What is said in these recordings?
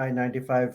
I-95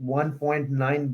1.9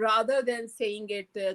rather than saying it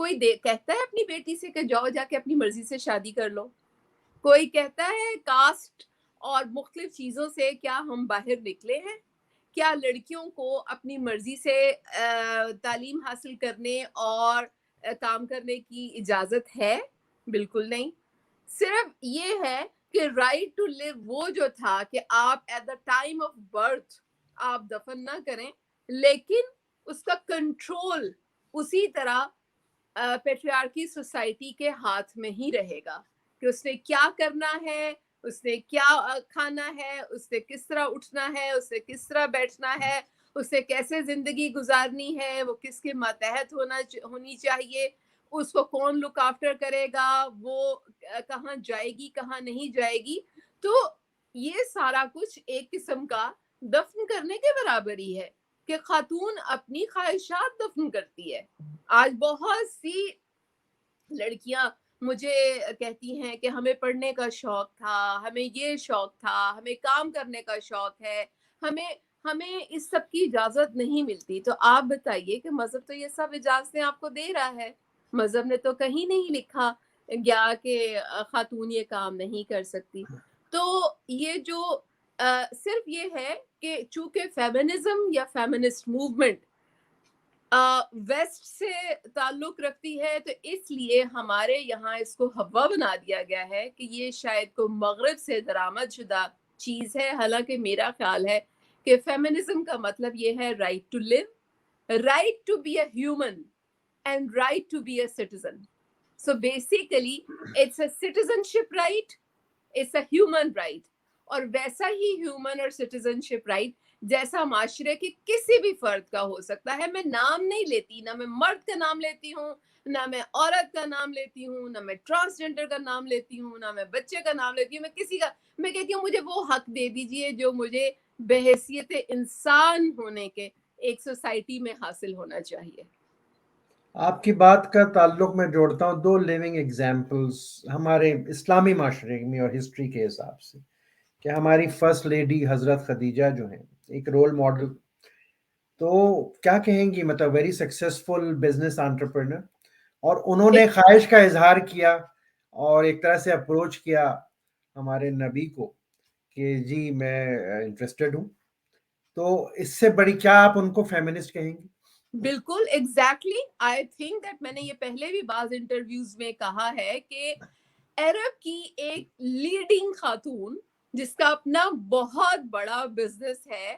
کوئی کہتا ہے اپنی بیٹی سے کہ جاؤ جا کے اپنی مرضی سے شادی کر لو. کوئی کہتا ہے کاسٹ اور مختلف چیزوں سے کیا ہم باہر نکلے ہیں؟ کیا لڑکیوں کو اپنی مرضی سے تعلیم حاصل کرنے اور کام کرنے کی اجازت ہے؟ بالکل نہیں. صرف یہ ہے کہ رائٹ ٹو لیو وہ جو تھا کہ آپ at the time of birth آپ دفن نہ کریں، لیکن اس کا کنٹرول اسی طرح پیٹریارکی سوسائٹی کے ہاتھ میں ہی رہے گا کہ اس نے کیا کرنا ہے، اس نے کیا کھانا ہے، اس نے کس طرح اٹھنا ہے، اس نے کس طرح بیٹھنا ہے، اس نے کیسے زندگی گزارنی ہے، وہ کس کے ماتحت ہونی چاہیے، اس کو کون لک آفٹر کرے گا، وہ کہاں جائے گی کہاں نہیں جائے گی. تو یہ سارا کچھ ایک قسم کا دفن کرنے کے برابر ہی ہے کہ خاتون اپنی خواہشات دفن کرتی ہے. آج بہت سی لڑکیاں مجھے کہتی ہیں کہ ہمیں پڑھنے کا شوق تھا، ہمیں یہ شوق تھا، ہمیں کام کرنے کا شوق ہے، ہمیں اس سب کی اجازت نہیں ملتی. تو آپ بتائیے کہ مذہب تو یہ سب اجازتیں آپ کو دے رہا ہے. مذہب نے تو کہیں نہیں لکھا گیا کہ خاتون یہ کام نہیں کر سکتی. تو یہ جو صرف یہ ہے کہ چونکہ فیمنزم یا فیمنسٹ موومنٹ ویسٹ سے تعلق رکھتی ہے، تو اس لیے ہمارے یہاں اس کو ہوا بنا دیا گیا ہے کہ یہ شاید کو مغرب سے درآمد شدہ چیز ہے. حالانکہ میرا خیال ہے کہ فیمنزم کا مطلب یہ ہے right to live, right to be a human and right to be a citizen. So basically it's a citizenship right, it's a human right, اور ویسا ہی ہیومن اور سٹیزنشپ رائٹ جیسا معاشرے کے کسی بھی فرد کا ہو سکتا ہے. میں نام نہیں لیتی, نہ میں مرد کا نام لیتی ہوں, نہ میں عورت کا نام لیتی ہوں, نہ میں ٹرانسجنڈر کا نام لیتی ہوں, نہ میں بچے کا نام لیتی ہوں. میں کسی کا, میں کہتی ہوں مجھے وہ حق دے دیجئے جو مجھے بحیثیت انسان ہونے کے ایک سوسائٹی میں حاصل ہونا چاہیے. آپ کی بات کا تعلق میں جوڑتا ہوں دو لیونگ ایگزامپلس ہمارے اسلامی معاشرے میں اور ہسٹری کے حساب سے, کہ ہماری فرسٹ لیڈی حضرت خدیجہ جو ہیں ایک رول ماڈل, تو کیا کہیں گی, مطلب ویری سکسیسفل بزنس انٹرپرینر, اور انہوں نے خواہش کا اظہار کیا اور ایک طرح سے اپروچ کیا ہمارے نبی کو کہ جی میں انٹرسٹڈ ہوں. تو اس سے بڑی کیا آپ ان کو فیمنسٹ کہیں گی؟ بالکل ایگزیکٹلی, آئی تھنک دیٹ میں نے یہ پہلے بھی بعض انٹرویوز میں کہا ہے کہ عرب کی ایک لیڈنگ خاتون جس کا اپنا بہت بڑا بزنس ہے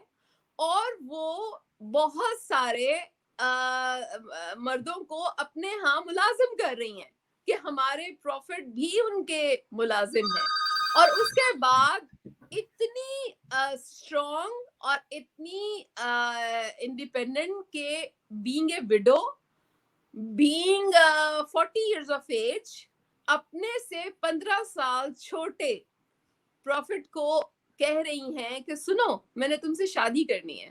اور وہ بہت سارے مردوں کو اپنے ہاں ملازم کر رہی ہیں کہ ہمارے پروفٹ بھی ان کے ملازم ہیں, اور اس کے بعد اتنی اسٹرانگ اور اتنی انڈیپینڈنٹ کہ being a وڈو, being 40 years of age, اپنے سے 15 سال چھوٹے پروفٹ کو کہہ رہی ہیں کہ سنو میں نے تم سے شادی کرنی ہے.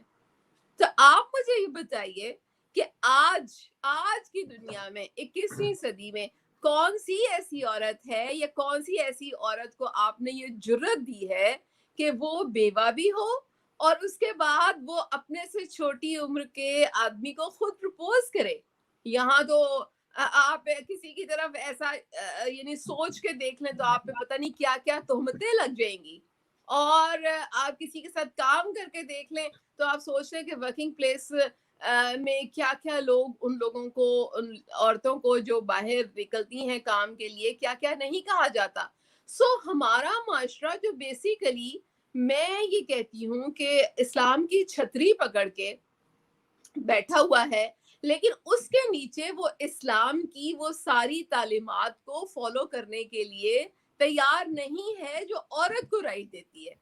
تو آپ مجھے یہ بتائیے کہ آج کی دنیا میں 21ویں صدی میں کون سی ایسی عورت ہے یا کون سی ایسی عورت کو آپ نے یہ جرت دی ہے کہ وہ بیوہ بھی ہو اور اس کے بعد وہ اپنے سے چھوٹی عمر کے آدمی کو خود پرپوز کرے. یہاں تو آپ کسی کی طرف ایسا یعنی سوچ کے دیکھ لیں تو آپ پہ پتہ نہیں کیا کیا تہمتیں لگ جائیں گی, اور آپ کسی کے ساتھ کام کر کے دیکھ لیں تو آپ سوچ رہے ہیں کہ ورکنگ پلیس میں کیا کیا لوگ ان لوگوں کو, ان عورتوں کو جو باہر نکلتی ہیں کام کے لیے, کیا کیا نہیں کہا جاتا. سو ہمارا معاشرہ جو بیسیکلی میں یہ کہتی ہوں کہ اسلام کی چھتری پکڑ کے بیٹھا ہوا ہے, لیکن اس کے نیچے وہ اسلام کی وہ ساری تعلیمات کو فالو کرنے کے لیے تیار نہیں ہے جو عورت کو رائٹ دیتی ہے.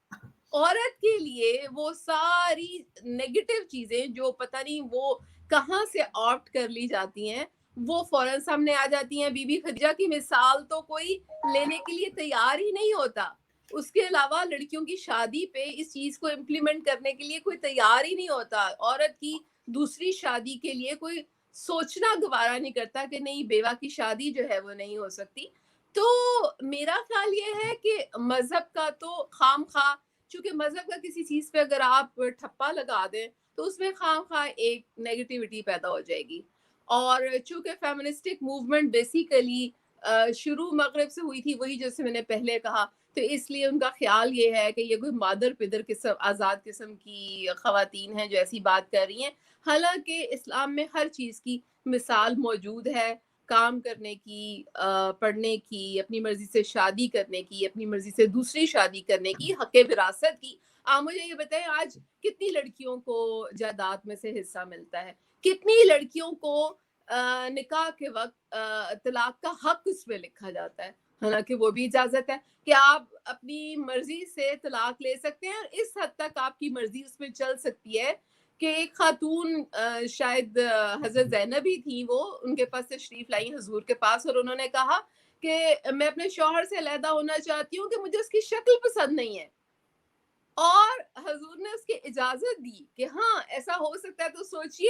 عورت کے لیے وہ ساری نیگیٹو چیزیں جو پتہ نہیں وہ کہاں سے آپٹ کر لی جاتی ہیں وہ فوراً سامنے آ جاتی ہیں. بی بی خدیجہ کی مثال تو کوئی لینے کے لیے تیار ہی نہیں ہوتا. اس کے علاوہ لڑکیوں کی شادی پہ اس چیز کو امپلیمنٹ کرنے کے لیے کوئی تیار ہی نہیں ہوتا. عورت کی دوسری شادی کے لیے کوئی سوچنا گوارا نہیں کرتا کہ نہیں بیوہ کی شادی جو ہے وہ نہیں ہو سکتی. تو میرا خیال یہ ہے کہ مذہب کا تو خام خواہ, چونکہ مذہب کا کسی چیز پہ اگر آپ ٹھپا لگا دیں تو اس میں خواہ خواہ ایک نیگیٹیوٹی پیدا ہو جائے گی. اور چونکہ فیمنسٹک موومنٹ بیسیکلی شروع مغرب سے ہوئی تھی، وہی جیسے میں نے پہلے کہا، تو اس لیے ان کا خیال یہ ہے کہ یہ کوئی مادر پدر قسم آزاد قسم کی خواتین ہیں جو ایسی بات کر رہی ہیں. حالانکہ اسلام میں ہر چیز کی مثال موجود ہے، کام کرنے کی، پڑھنے کی، اپنی مرضی سے شادی کرنے کی، اپنی مرضی سے دوسری شادی کرنے کی، حق وراثت کی. آپ مجھے یہ بتائیں آج کتنی لڑکیوں کو جائیداد میں سے حصہ ملتا ہے؟ کتنی لڑکیوں کو نکاح کے وقت طلاق کا حق اس میں لکھا جاتا ہے؟ حالانکہ وہ بھی اجازت ہے کہ آپ اپنی مرضی سے طلاق لے سکتے ہیں، اور اس حد تک آپ کی مرضی اس میں چل سکتی ہے کہ ایک خاتون شاید حضرت زینب ہی تھی، وہ ان کے پاس تشریف لائی حضور کے پاس، اور انہوں نے کہا کہ میں اپنے شوہر سے علیحدہ ہونا چاہتی ہوں کہ مجھے اس کی شکل پسند نہیں ہے، اور حضور نے اس کی اجازت دی کہ ہاں ایسا ہو سکتا ہے. تو سوچئے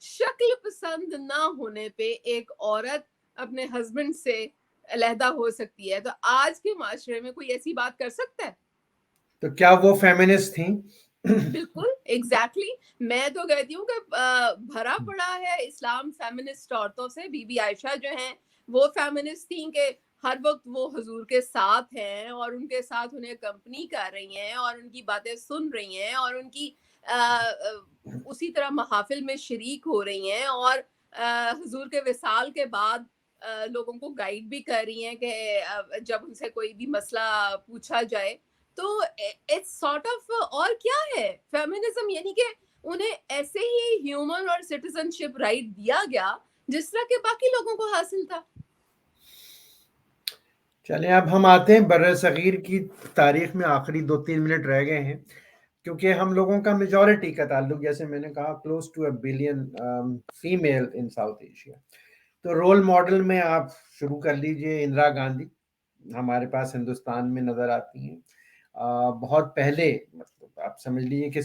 شکل پسند نہ ہونے پہ ایک عورت اپنے ہسبینڈ سے علیحدہ ہو سکتی ہے. تو آج کے معاشرے میں کوئی ایسی بات کر سکتا ہے؟ تو کیا وہ فیمنسٹ تھیں؟ بالکل ایگزیکٹلی. میں تو کہتی ہوں کہ بھرا پڑا ہے اسلام فیمنسٹ عورتوں سے. بی بی عائشہ جو ہیں وہ فیمنسٹ تھیں کہ ہر وقت وہ حضور کے ساتھ ہیں، اور ان کے ساتھ انہیں کمپنی کر رہی ہیں، اور ان کی باتیں سن رہی ہیں، اور ان کی اسی طرح محافل میں شریک ہو رہی ہیں، اور حضور کے وصال کے بعد لوگوں کو گائیڈ بھی کر رہی ہیں کہ جب ان سے کوئی بھی مسئلہ پوچھا جائے. تو اٹس سارٹ آف، اور کیا ہے فیمنزم؟ یعنی کہ انہیں ایسے ہی ہیومن اور سٹیزن شپ رائٹ دیا گیا جس طرح کے باقی لوگوں کو حاصل تھا. چلیں اب ہم آتے ہیں بر صغیر کی تاریخ میں. آخری 2-3 منٹ رہ گئے ہیں، کیونکہ ہم لوگوں کا میجورٹی کا تعلق، جیسے میں نے کہا، close to 1 billion female in South Asia. تو رول ماڈل میں آپ شروع کر لیجئے. اندرا گاندھی ہمارے پاس ہندوستان میں نظر آتی ہیں. بہت پہلے، مطلب آپ سمجھ لیجیے کہ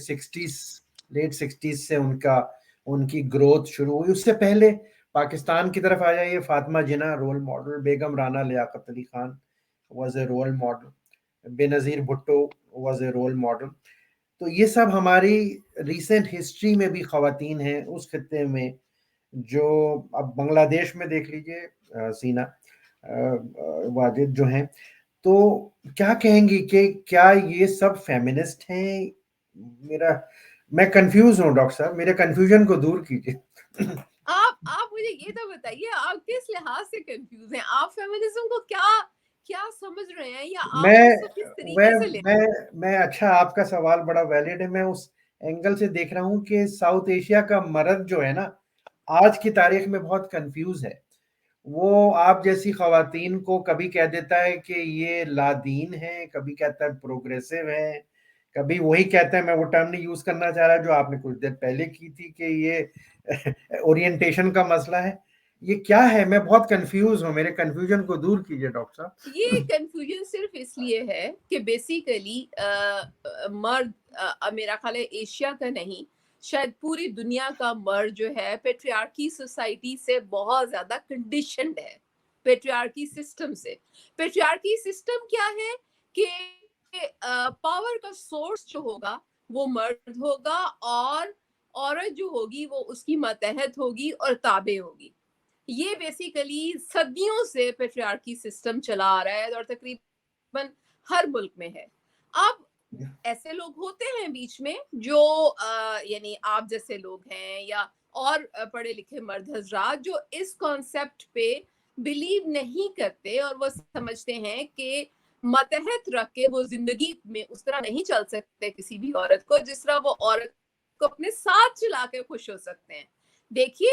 لیٹ 60s سے ان کی گروتھ شروع ہوئی. اس سے پہلے پاکستان کی طرف آ جائیے، فاطمہ جناح role model, Begum Rana Liaquat Ali Khan was a role model, Benazir Bhutto was a role model. تو یہ سب ہماری ریسنٹ ہسٹری میں بھی خواتین ہیں اس خطے میں. جو اب بنگلہ دیش میں دیکھ لیجئے، سینا واجد جو ہیں، تو کیا کہیں گی کہ کیا یہ سب فیمنسٹ ہیں؟ میں کنفیوز ہوں ڈاکٹر صاحب، میرے کنفیوژن کو دور کیجیے. آپ مجھے یہ تو بتائیے آپ کس لحاظ سے کنفیوز ہیں؟ آپ فیمنزم کو کیا سمجھ رہے ہیں، یا آپ میں اس کو کس طریقے سے لے رہے ہیں؟ میں اچھا، آپ کا سوال بڑا ویلڈ ہے. میں اس اینگل سے دیکھ رہا ہوں کہ ساؤتھ ایشیا کا مرد جو ہے نا، آج کی تاریخ میں بہت کنفیوز ہے. وہ آپ جیسی خواتین کو کبھی کہہ دیتا ہے کہ یہ لادین ہے، کبھی کہتا ہے پروگریسو ہے، کبھی وہی کہتا ہے، میں وہ ٹرم نہیں یوز کرنا چاہ رہا جو آپ نے کچھ دیر پہلے کی تھی، کہ یہ اورینٹیشن کا مسئلہ ہے. یہ کیا ہے؟ میں بہت کنفیوز ہوں. میرے کنفیوژن کو دور کیجیے ڈاکٹر صاحب. یہ کنفیوژن صرف اس لیے ہے کہ بیسیکلی مرد، میرا خیال ہے ایشیا کا نہیں، شاید پوری دنیا کا مرد جو ہے پیٹریارکی سوسائٹی سے بہت زیادہ کنڈیشنڈ ہے، پیٹریارکی سسٹم سے. پیٹریارکی سسٹم کیا ہے کہ پاور کا سورس جو ہوگا وہ مرد ہوگا، اور عورت جو ہوگی وہ اس کی ماتحت ہوگی اور تابع ہوگی. یہ بیسیکلی صدیوں سے پیٹریارکی سسٹم چلا آ رہا ہے، اور تقریباً ہر ملک میں ہے. اب ایسے لوگ ہوتے ہیں بیچ میں جو یعنی آپ جیسے لوگ ہیں، یا اور پڑھے لکھے مرد حضرات جو اس کانسیپٹ پہ بلیو نہیں کرتے، اور وہ سمجھتے ہیں کہ ماتحت رکھ کے وہ زندگی میں اس طرح نہیں چل سکتے کسی بھی عورت کو جس طرح وہ عورت کو اپنے ساتھ چلا کے خوش ہو سکتے ہیں. دیکھیے،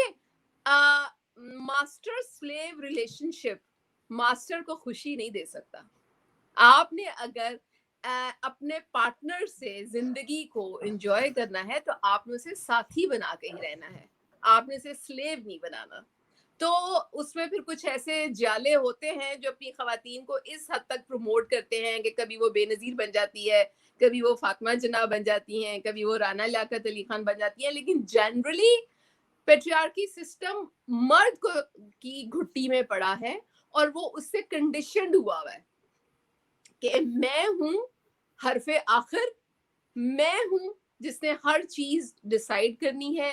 ماسٹر سلیو ریلیشن شپ ماسٹر کو خوشی نہیں دے سکتا. آپ نے اگر اپنے پارٹنر سے زندگی کو انجوائے کرنا ہے تو آپ نے اسے ساتھی بنا کے ہی رہنا ہے، آپ نے اسے سلیو نہیں بنانا. تو اس میں پھر کچھ ایسے جالے ہوتے ہیں جو اپنی خواتین کو اس حد تک پروموٹ کرتے ہیں کہ کبھی وہ بے نظیر بن جاتی ہے، کبھی وہ فاطمہ جناح بن جاتی ہیں، کبھی وہ رانا لیاقت علی خان بن جاتی ہیں. لیکن جنرلی پیٹریارکی سسٹم مرد کو کی گھٹی میں پڑا ہے، اور وہ اس سے کنڈیشنڈ ہوا ہے کہ میں ہوں حرف آخر، میں ہوں جس نے ہر چیز ڈیسائیڈ کرنی ہے،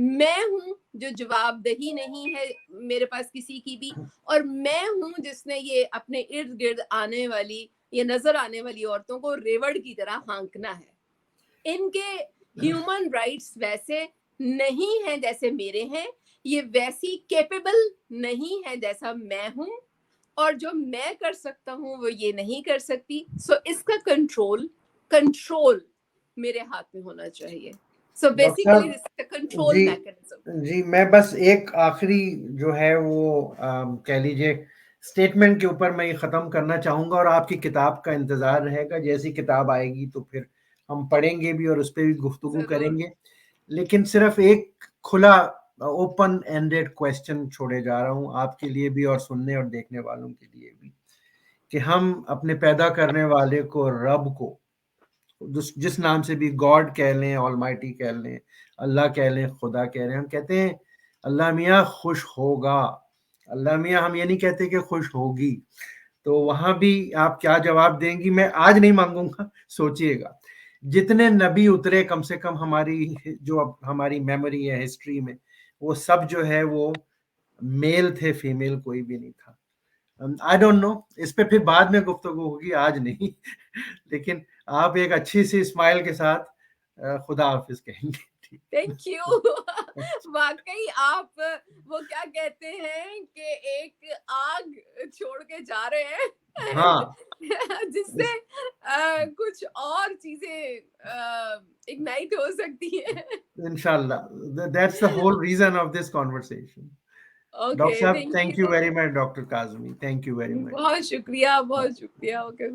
میں ہوں جو جوابدہی نہیں ہے میرے پاس کسی کی بھی, اور میں ہوں جس نے یہ اپنے ارد گرد آنے والی یا نظر آنے والی عورتوں کو ریوڑ کی طرح ہانکنا ہے. ان کے ہیومن رائٹس ویسے نہیں ہیں جیسے میرے ہیں, یہ ویسی کیپیبل نہیں ہے جیسا میں ہوں, اور جو میں کر سکتا ہوں وہ یہ نہیں کر سکتی. سو اس کا کنٹرول میرے ہاتھ میں ہونا چاہیے. سو ڈاکٹر بیسیکلی صاحب دس از کنٹرول جی میکانزم. جی, میں بس ایک آخری جو ہے وہ کہہ لیجیے اسٹیٹمنٹ کے اوپر میں یہ ختم کرنا چاہوں گا, اور آپ کی کتاب کا انتظار رہے گا. جیسی کتاب آئے گی تو پھر ہم پڑھیں گے بھی اور اس پہ بھی گفتگو کریں گے. لیکن صرف ایک کھلا اوپن اینڈیڈ کویسچن چھوڑے جا رہا ہوں آپ کے لیے بھی اور سننے اور دیکھنے والوں کے لیے بھی, کہ ہم اپنے پیدا کرنے والے کو, رب کو, جس نام سے بھی, گاڈ کہہ لیں, آلمائٹی کہہ لیں, اللہ کہہ لیں, خدا کہہ لیں, ہم کہتے ہیں اللہ میاں خوش ہوگا. اللہ میاں ہم یہ نہیں کہتے کہ خوش ہوگی. تو وہاں بھی آپ کیا جواب دیں گی, میں آج نہیں مانگوں گا, سوچئے گا. جتنے نبی اترے کم سے کم ہماری جو اب ہماری میموری ہے ہسٹری میں, وہ سب جو ہے وہ میل تھے, فیمیل کوئی بھی نہیں تھا. آئی ڈونٹ نو, اس پہ پھر بعد میں گفتگو ہوگی, آج نہیں. لیکن آپ ایک اچھی سی اسمائل کے ساتھ خدا حافظ کہیں گے. Thank you. واقعی آپ وہ کیا کہتے ہیں کہ ایک آگ چھوڑ کے جا رہے ہیں, ہاں, جس سے کچھ اور چیزیں اگنائٹ ہو سکتی ہیں. انشاءاللہ that's the whole reason of this conversation. Doctor okay, صاحب thank thank you you. Very much. Doctor Kazmi thank you very much. بہت شکریہ, بہت شکریہ. اوکے.